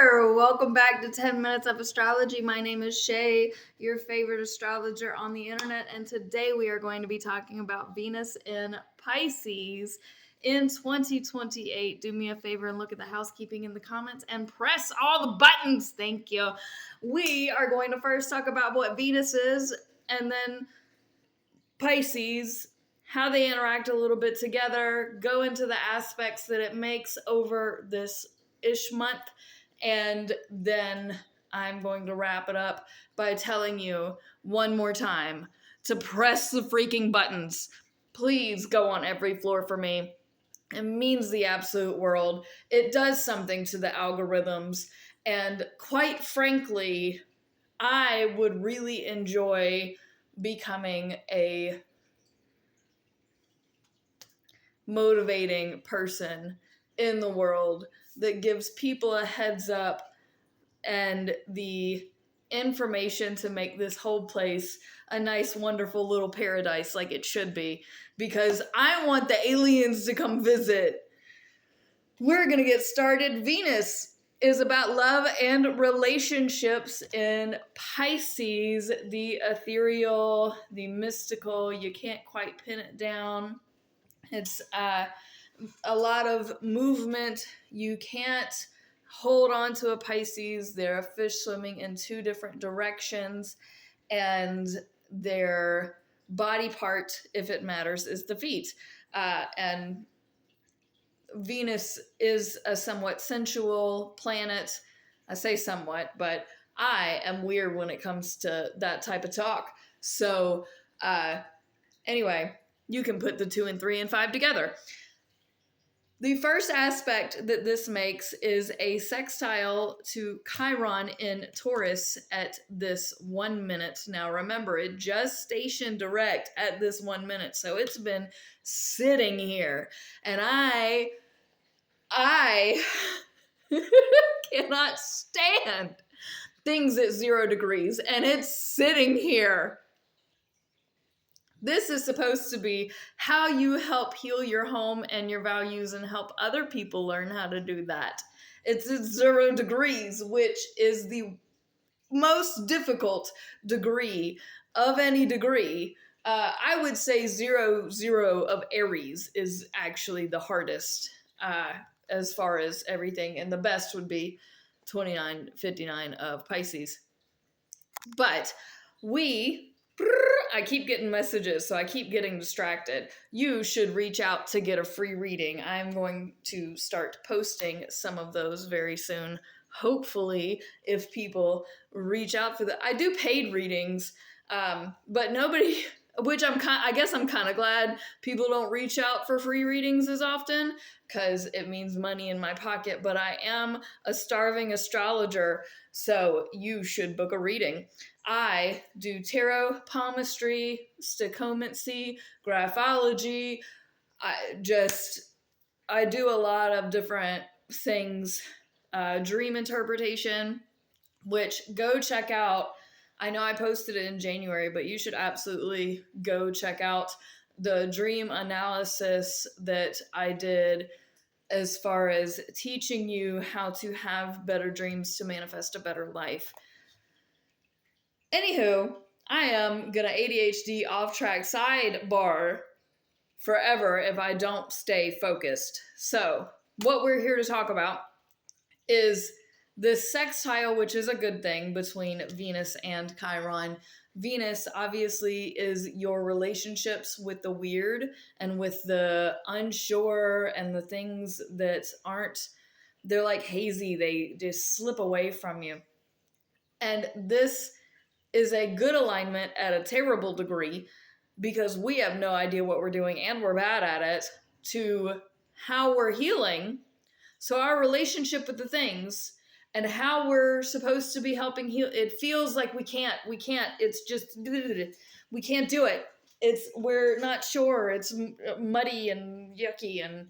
there. Welcome back to 10 Minutes of Astrology. My name is Shay, your favorite astrologer on the internet, and today we are going to be talking about Venus in Pisces in 2028. Do me a favor and look at the housekeeping in the comments and press all the buttons. Thank you. We are going to first talk about what Venus is and then Pisces, how they interact a little bit together, go into the aspects that it makes over this ish month, and then I'm going to wrap it up by telling you one more time to press the freaking buttons. Please go on every floor for me. It means the absolute world. It does something to the algorithms, and quite frankly, I would really enjoy becoming a motivating person in the world that gives people a heads up and the information to make this whole place a nice, wonderful little paradise like it should be, because I want the aliens to come visit. We're gonna get started. Venus is about love and relationships in Pisces, the ethereal, the mystical. You can't quite pin it down. It's a lot of movement. You can't hold on to a Pisces. They're a fish swimming in two different directions, and their body part, if it matters, is the feet. And Venus is a somewhat sensual planet. I say somewhat, but I am weird when it comes to that type of talk. So, anyway, you can put the 2 and 3 and 5 together. The first aspect that this makes is a sextile to Chiron in Taurus at this 1 minute. Now remember, it just stationed direct at this 1 minute, so it's been sitting here. And I cannot stand things at 0 degrees, and it's sitting here. This is supposed to be how you help heal your home and your values and help other people learn how to do that. It's at 0 degrees, which is the most difficult degree of any degree. I would say 0, 0 of Aries is actually the hardest as far as everything. And the best would be 29, 59 of Pisces. But I keep getting messages, so I keep getting distracted. You should reach out to get a free reading. I'm going to start posting some of those very soon. Hopefully, if people reach out for I do paid readings, but nobody, which I guess I'm kind of glad people don't reach out for free readings as often, because it means money in my pocket, but I am a starving astrologer, so you should book a reading. I do tarot, palmistry, stichomancy, graphology. I do a lot of different things. Dream interpretation, which go check out. I know I posted it in January, but you should absolutely go check out the dream analysis that I did as far as teaching you how to have better dreams to manifest a better life. Anywho, I am gonna ADHD off track sidebar forever if I don't stay focused. So, what we're here to talk about is this sextile, which is a good thing, between Venus and Chiron. Venus obviously is your relationships with the weird and with the unsure and the things that they're like hazy, they just slip away from you. And this is a good alignment at a terrible degree, because we have no idea what we're doing and we're bad at it, to how we're healing. So our relationship with the things and how we're supposed to be helping heal, it feels like we can't, it's just, we can't do it. We're not sure. It's muddy and yucky and,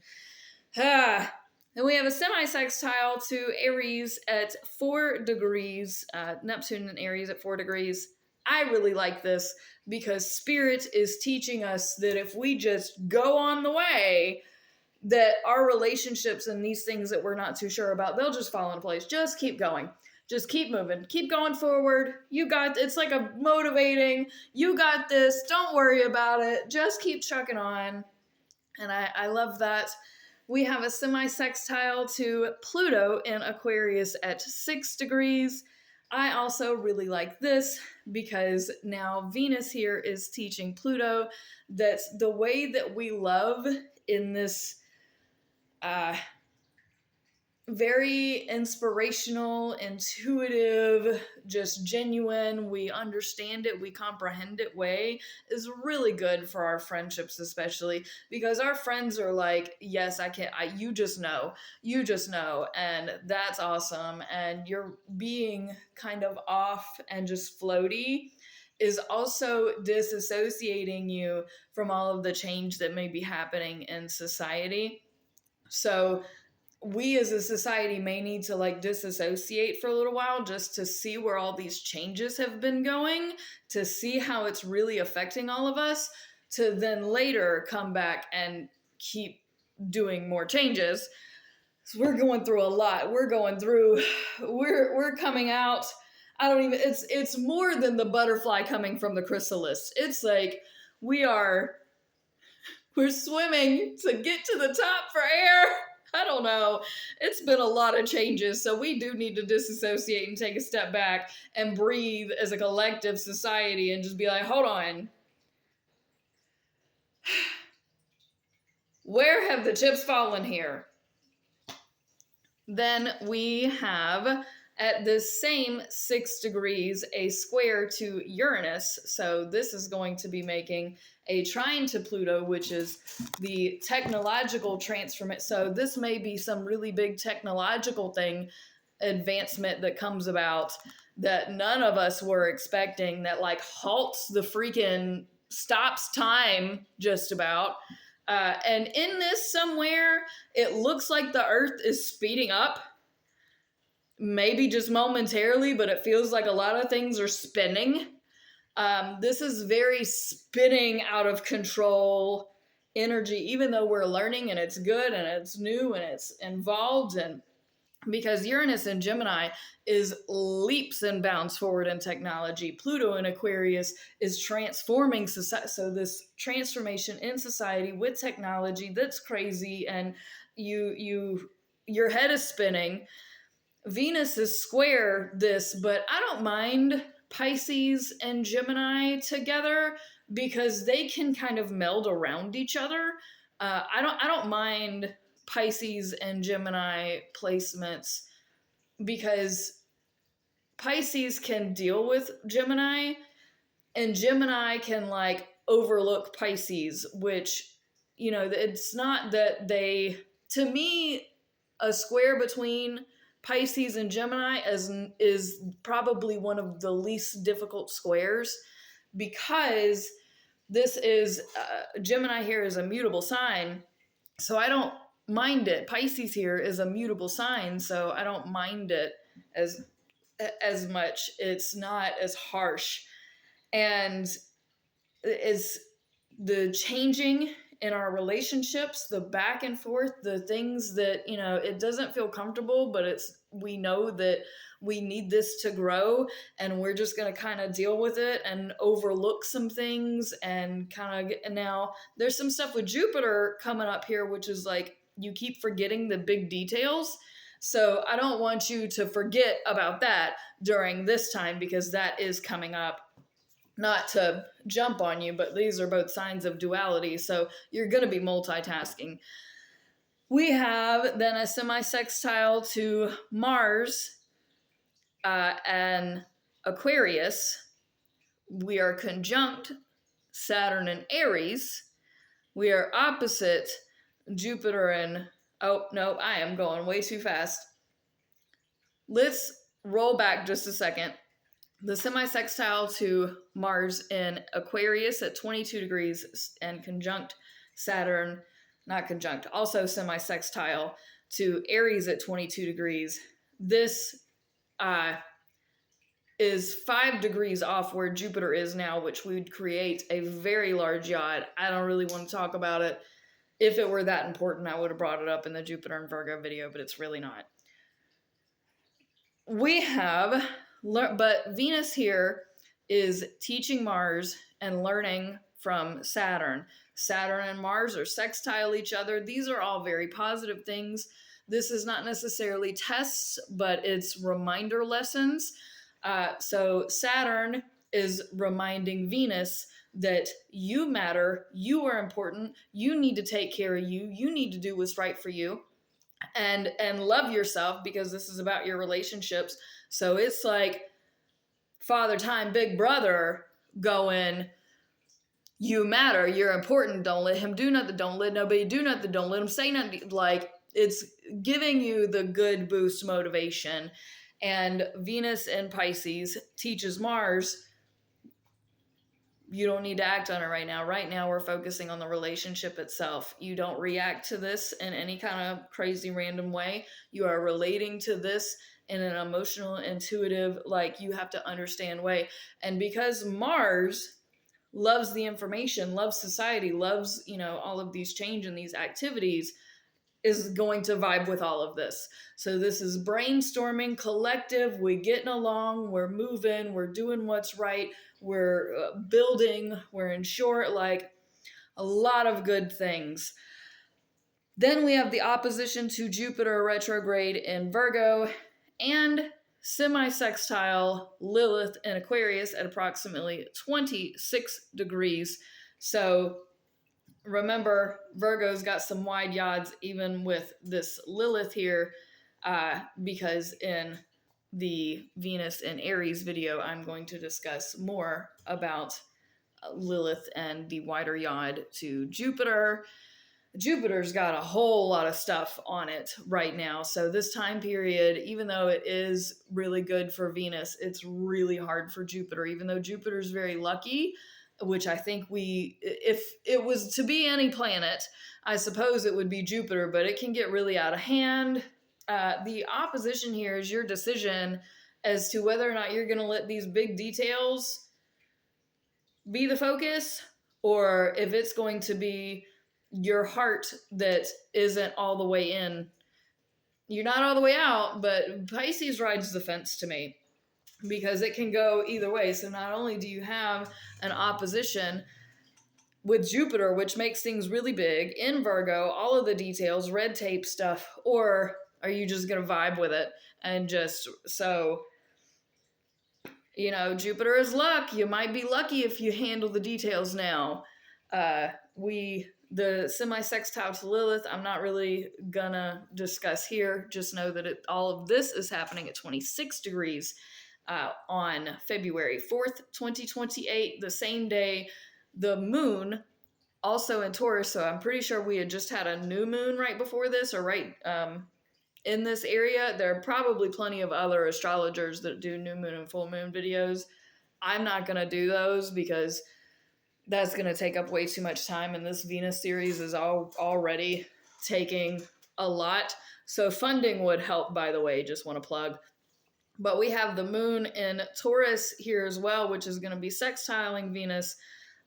Then we have a semi-sextile to Aries at 4 degrees, Neptune and Aries at 4 degrees. I really like this because Spirit is teaching us that if we just go on the way, that our relationships and these things that we're not too sure about, they'll just fall into place. Just keep going. Just keep moving. Keep going forward. It's like a motivating, you got this. Don't worry about it. Just keep chucking on. And I love that. We have a semi-sextile to Pluto in Aquarius at 6 degrees. I also really like this because now Venus here is teaching Pluto that the way that we love in this very inspirational, intuitive, just genuine, we understand it, we comprehend it way is really good for our friendships, especially because our friends are like, yes, you just know, and that's awesome. And you're being kind of off and just floaty is also disassociating you from all of the change that may be happening in society. So we as a society may need to like disassociate for a little while just to see where all these changes have been going, to see how it's really affecting all of us, to then later come back and keep doing more changes. So we're going through a lot. We're coming out. It's more than the butterfly coming from the chrysalis. It's like we're swimming to get to the top for air. I don't know. It's been a lot of changes, so we do need to disassociate and take a step back and breathe as a collective society and just be like, hold on. Where have the chips fallen here? Then we have at the same 6 degrees a square to Uranus. So this is going to be making a trine to Pluto, which is the technological transformation. So this may be some really big technological advancement that comes about that none of us were expecting, that like stops time just about. And in this somewhere, it looks like the Earth is speeding up. Maybe just momentarily, but it feels like a lot of things are spinning. This is very spinning out of control energy, even though we're learning and it's good and it's new and it's involved. And because Uranus in Gemini is leaps and bounds forward in technology, Pluto in Aquarius is transforming society. So this transformation in society with technology, that's crazy. And your head is spinning. Venus is square this, but I don't mind Pisces and Gemini together because they can kind of meld around each other. I don't mind Pisces and Gemini placements because Pisces can deal with Gemini and Gemini can like overlook Pisces, which, it's not that to me, a square between Pisces and Gemini is probably one of the least difficult squares because this is Gemini here is a mutable sign, so I don't mind it. Pisces here is a mutable sign, so I don't mind it as much. It's not as harsh, and is the changing in our relationships, the back and forth, the things that, it doesn't feel comfortable, but we know that we need this to grow and we're just going to kind of deal with it and overlook some things and now there's some stuff with Jupiter coming up here, which is like, you keep forgetting the big details. So I don't want you to forget about that during this time because that is coming up. Not to jump on you, but these are both signs of duality, so you're going to be multitasking. We have then a semi-sextile to Mars and Aquarius. We are conjunct Saturn and Aries. We are opposite Jupiter and... Oh, no, I am going way too fast. Let's roll back just a second. The semi-sextile to Mars in Aquarius at 22 degrees and conjunct Saturn, not conjunct, also semi-sextile to Aries at 22 degrees. This is 5 degrees off where Jupiter is now, which would create a very large yacht. I don't really want to talk about it. If it were that important, I would have brought it up in the Jupiter and Virgo video, but it's really not. We have, but Venus here is teaching Mars and learning from Saturn. Saturn and Mars are sextile each other. These are all very positive things. This is not necessarily tests, but it's reminder lessons. So Saturn is reminding Venus that you matter, you are important, you need to take care of you, you need to do what's right for you, and love yourself, because this is about your relationships. So it's like Father Time, Big Brother going, you matter, you're important, don't let him do nothing, don't let nobody do nothing, don't let him say nothing. Like, it's giving you the good boost motivation. And Venus in Pisces teaches Mars, you don't need to act on it right now. Right now, we're focusing on the relationship itself. You don't react to this in any kind of crazy random way. You are relating to this in an emotional, intuitive, like you have to understand way. And because Mars loves the information, loves society, loves, all of these change and these activities, is going to vibe with all of this. So this is brainstorming, collective, we're getting along, we're moving, we're doing what's right, we're building, we're in short, like a lot of good things. Then we have the opposition to Jupiter retrograde in Virgo and semi-sextile Lilith in Aquarius at approximately 26 degrees. So remember, Virgo's got some wide yads even with this Lilith here, because in the Venus and Aries video, I'm going to discuss more about Lilith and the wider yod to Jupiter. Jupiter's got a whole lot of stuff on it right now. So this time period, even though it is really good for Venus, it's really hard for Jupiter, even though Jupiter's very lucky, which I think if it was to be any planet, I suppose it would be Jupiter, but it can get really out of hand. The opposition here is your decision as to whether or not you're going to let these big details be the focus, or if it's going to be your heart that isn't all the way in. You're not all the way out, but Pisces rides the fence to me, because it can go either way. So not only do you have an opposition with Jupiter, which makes things really big, in Virgo, all of the details, red tape stuff, or are you just going to vibe with it and just, so, Jupiter is luck. You might be lucky if you handle the details now. The semi-sextile to Lilith, I'm not really gonna discuss here. Just know that all of this is happening at 26 degrees on February 4th, 2028, the same day the moon, also in Taurus. So I'm pretty sure we had just had a new moon right before this, or right in this area. There are probably plenty of other astrologers that do new moon and full moon videos. I'm not gonna do those because that's going to take up way too much time, and this Venus series is already taking a lot. So funding would help, by the way, just want to plug. But we have the moon in Taurus here as well, which is going to be sextiling Venus,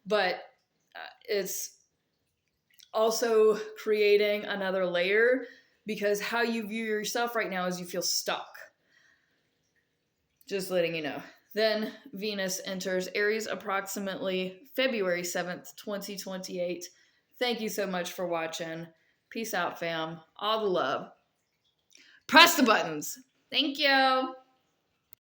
but it's also creating another layer, because how you view yourself right now is you feel stuck. Just letting you know. Then Venus enters Aries approximately February 7th, 2028. Thank you so much for watching. Peace out, fam. All the love. Press the buttons. Thank you.